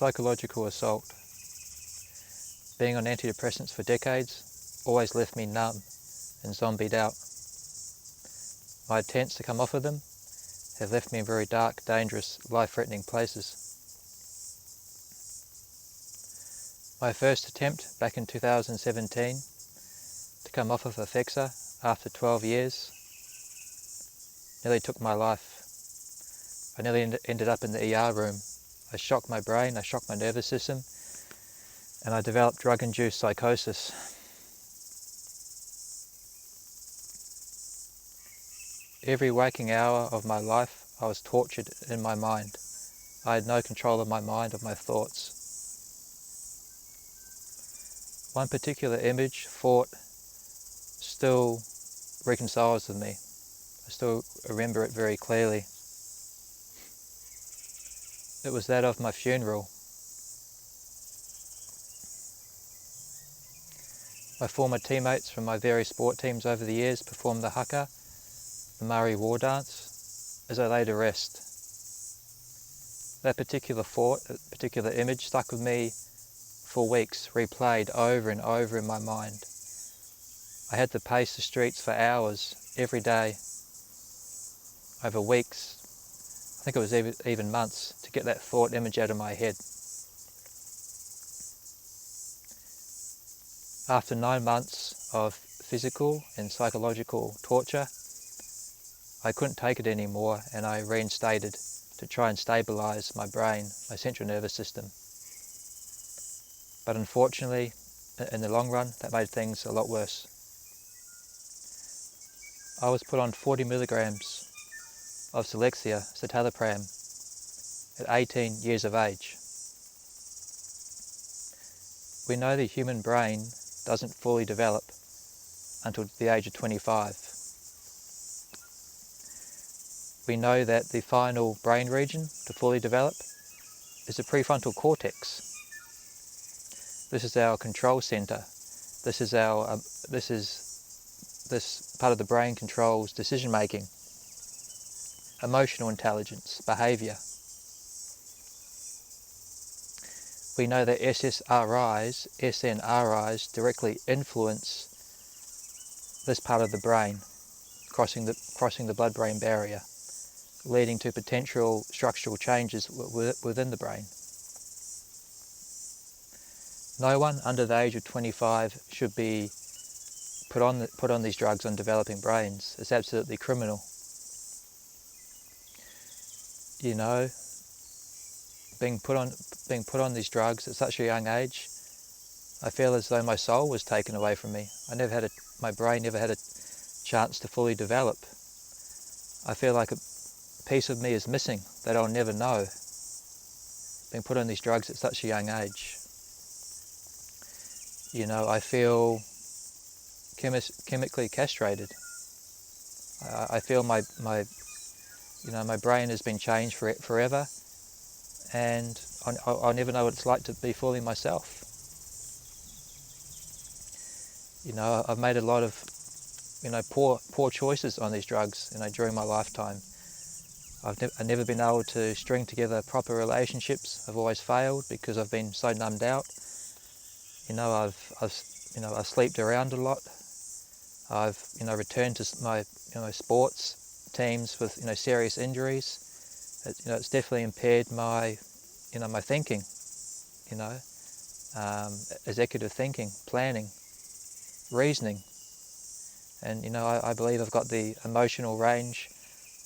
psychological assault. Being on antidepressants for decades always left me numb and zombied out. My attempts to come off of them have left me in very dark, dangerous, life-threatening places. My first attempt back in 2017 to come off of Effexa after 12 years nearly took my life. I nearly ended up in the ER room. I shocked my brain, I shocked my nervous system, and I developed drug-induced psychosis. Every waking hour of my life, I was tortured in my mind. I had no control of my mind, of my thoughts. One particular image, thought, still reconciles with me. I still remember it very clearly. It was that of my funeral. My former teammates from my various sport teams over the years performed the haka, the Maori war dance, as I lay to rest. That particular thought, that particular image stuck with me for weeks, replayed over and over in my mind. I had to pace the streets for hours, every day, over weeks, I think it was even months, to get that thought image out of my head. After 9 months of physical and psychological torture, I couldn't take it anymore, and I reinstated to try and stabilize my brain, my central nervous system. But unfortunately, in the long run, that made things a lot worse. I was put on 40 milligrams of citalopram at 18 years of age. We know the human brain doesn't fully develop until the age of 25. We know that the final brain region to fully develop is the prefrontal cortex. This is our control center. This part of the brain controls decision making, emotional intelligence, behavior. We know that SNRIs directly influence this part of the brain, crossing the blood-brain barrier, leading to potential structural changes within the brain. No one under the age of 25 should be put on these drugs on developing brains. It's absolutely criminal. You know, being put on these drugs at such a young age, I feel as though my soul was taken away from me. My brain never had a chance to fully develop. I feel like a piece of me is missing that I'll never know, being put on these drugs at such a young age. You know, I feel chemically castrated. I feel my brain has been changed forever, and I'll never know what it's like to be fully myself. You know, I've made a lot of, poor choices on these drugs, during my lifetime. I've never been able to string together proper relationships. I've always failed because I've been so numbed out. I've slept around a lot. I've returned to my sports teams with serious injuries. It's definitely impaired my my thinking. Executive thinking, planning, reasoning, and I believe I've got the emotional range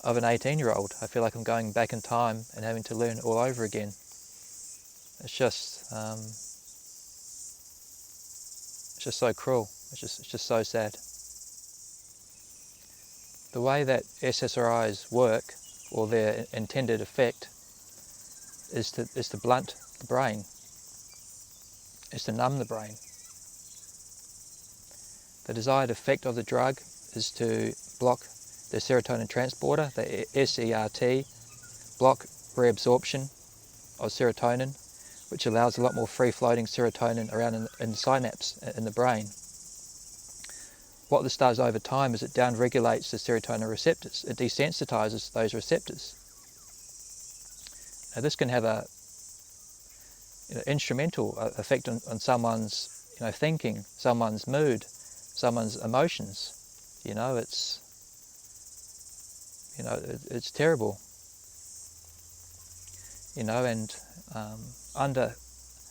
of an 18-year-old. I feel like I'm going back in time and having to learn all over again. It's just so cruel. It's just so sad. The way that SSRIs work, or their intended effect, is to blunt the brain, is to numb the brain. The desired effect of the drug is to block the serotonin transporter, the SERT, block reabsorption of serotonin, which allows a lot more free-floating serotonin around in the synapse in the brain. What this does over time is it down-regulates the serotonin receptors. It desensitizes those receptors. Now this can have a instrumental effect on someone's thinking, someone's mood, someone's emotions. It's terrible. And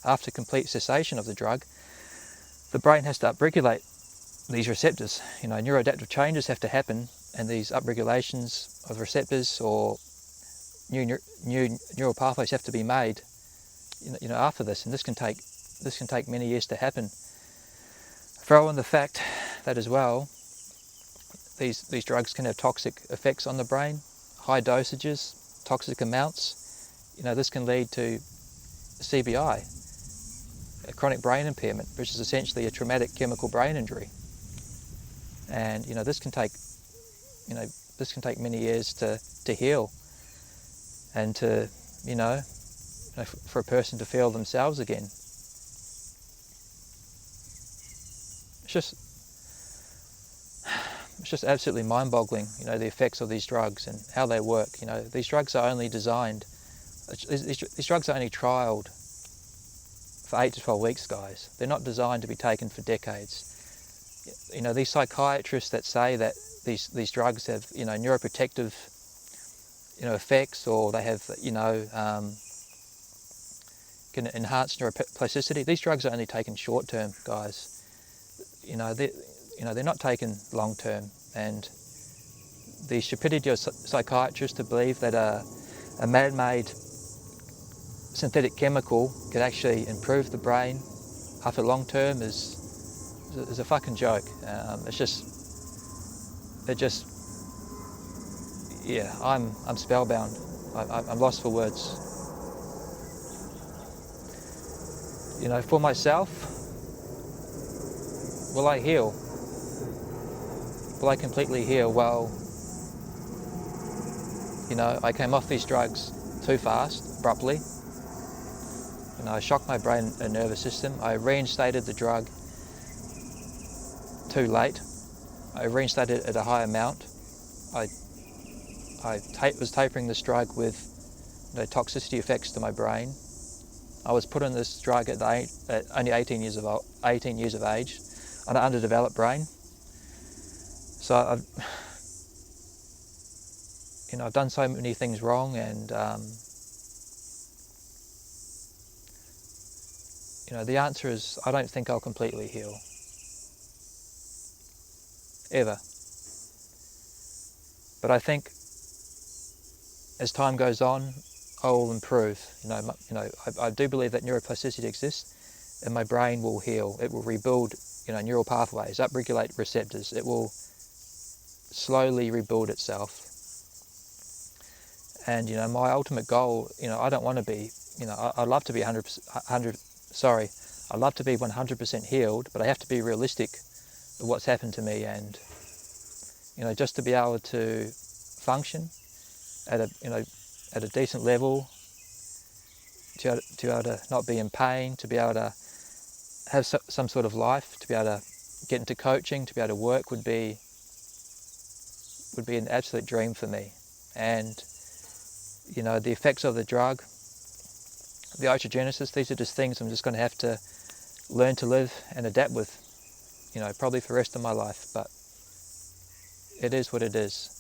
after complete cessation of the drug, the brain has to upregulate these receptors. Neuroadaptive changes have to happen, and these upregulations of receptors or new neural pathways have to be made. After this, and this can take many years to happen. Throw in the fact that as well, these drugs can have toxic effects on the brain, high dosages, toxic amounts. This can lead to CBI, a chronic brain impairment, which is essentially a traumatic chemical brain injury. And this can take many years to heal, and to for a person to feel themselves again. It's just absolutely mind-boggling, the effects of these drugs and how they work. These drugs are only designed, these drugs are only trialled for 8 to 12 weeks, guys. They're not designed to be taken for decades. These psychiatrists that say that these drugs have, neuroprotective, effects, or they have, can enhance neuroplasticity. These drugs are only taken short term, guys. They're not taken long term. And the stupidity of psychiatrists to believe that a man-made synthetic chemical could actually improve the brain after long term is a fucking joke. I'm spellbound. I'm lost for words. For myself, will I heal? Will I completely heal? Well, I came off these drugs too fast, abruptly. I shocked my brain and nervous system. I reinstated the drug too late. I reinstated it at a high amount. I was tapering this drug with toxicity effects to my brain. I was put on this drug at only 18 years of age, on an underdeveloped brain. So I've done so many things wrong, and the answer is I don't think I'll completely heal, ever. But I think as time goes on, I will improve. I do believe that neuroplasticity exists, and my brain will heal. It will rebuild, neural pathways, upregulate receptors. It will slowly rebuild itself. And my ultimate goal, I don't want to be, I'd love to be 100% healed, but I have to be realistic of what's happened to me, and just to be able to function at a decent level, to be able to not be in pain, to be able to have some sort of life, to be able to get into coaching, to be able to work would be an absolute dream for me. And the effects of the drug, the iatrogenesis, these are just things I'm just going to have to learn to live and adapt with, probably for the rest of my life. But it is what it is.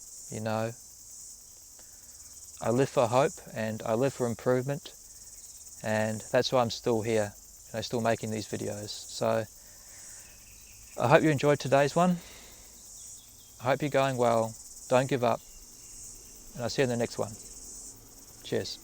I live for hope, and I live for improvement, and that's why I'm still here, still making these videos. So I hope you enjoyed today's one. I hope you're going well. Don't give up, and I'll see you in the next one. Cheers.